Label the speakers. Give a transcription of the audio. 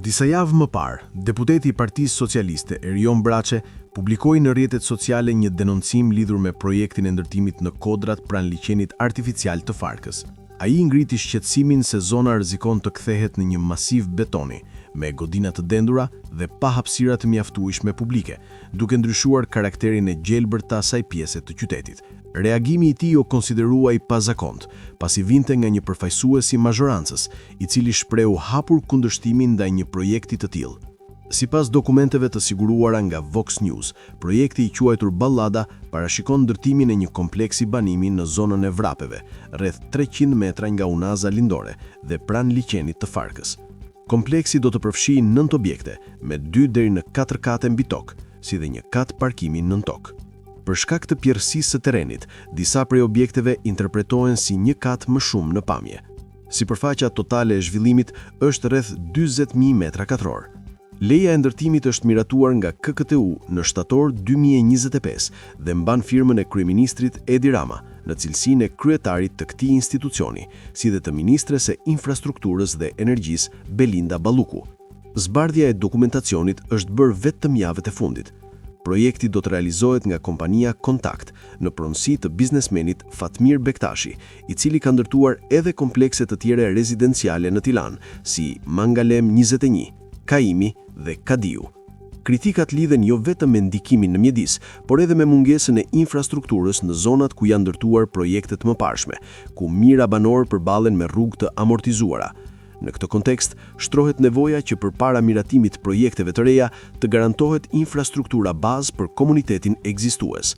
Speaker 1: Disa javë më parë, deputeti i Partisë Socialiste, Erion Braçe, publikoi në rrjetet sociale një denoncim lidhur me projektin e ndërtimit në Kodrat pranë liçenit artificial të Farkës. Ai ngriti shqetësimin se zona rrezikon të kthehet në një masiv betoni, me godina të dendura dhe pa hapësira të mjaftueshme publike, duke ndryshuar karakterin e gjelbërt të asaj pjese të qytetit. Reagimi i tij u konsiderua i pazakont, pasi vinte nga një përfaqësues i mazhorancës, i cili shprehu hapur kundërshtimin ndaj një projekti të tillë. Sipas dokumenteve të siguruara nga Vox News, projekti i quajtur Ballada parashikon ndërtimin e një kompleksi banimi në zonën e Vrapeve, rreth 300 metra nga unaza lindore dhe pranë liçenit të Farkës. Kompleksi do të përfshijë 9 objekte, me 2 deri në 4 kate mbi tokë, si dhe një kat parkimi nën tokë. Për shkak të pjerësisë së terrenit, disa prej objekteve interpretohen si një kat më shumë në pamje. Sipërfaqja totale e zhvillimit është rreth 40.000 metra katror. Leja e ndërtimit është miratuar nga KKTU në shtator 2025 dhe mban firmën e kryeministrit Edi Rama, në cilësinë e kryetarit të këtij institucioni, si dhe të ministres e infrastrukturës dhe energjisë Belinda Balluku. Zbardhja e dokumentacionit është bërë vetëm javët e fundit. Projekti do të realizohet nga kompania Kontakt në pronësi të biznesmenit Fatmir Bektashi, i cili ka ndërtuar edhe komplekse të tjera rezidenciale në Tiranë, si Mangalem 21, Kaimi dhe Kadiu. Kritikat lidhen jo vetëm me ndikimin në mjedis, por edhe me mungesën e infrastrukturës në zonat ku janë ndërtuar projektet mëparshme, ku mira banor përballen me rrugë të amortizuara. Në këtë kontekst, shtrohet nevoja që përpara miratimit të projekteve të reja të garantohet infrastruktura bazë për komunitetin ekzistues.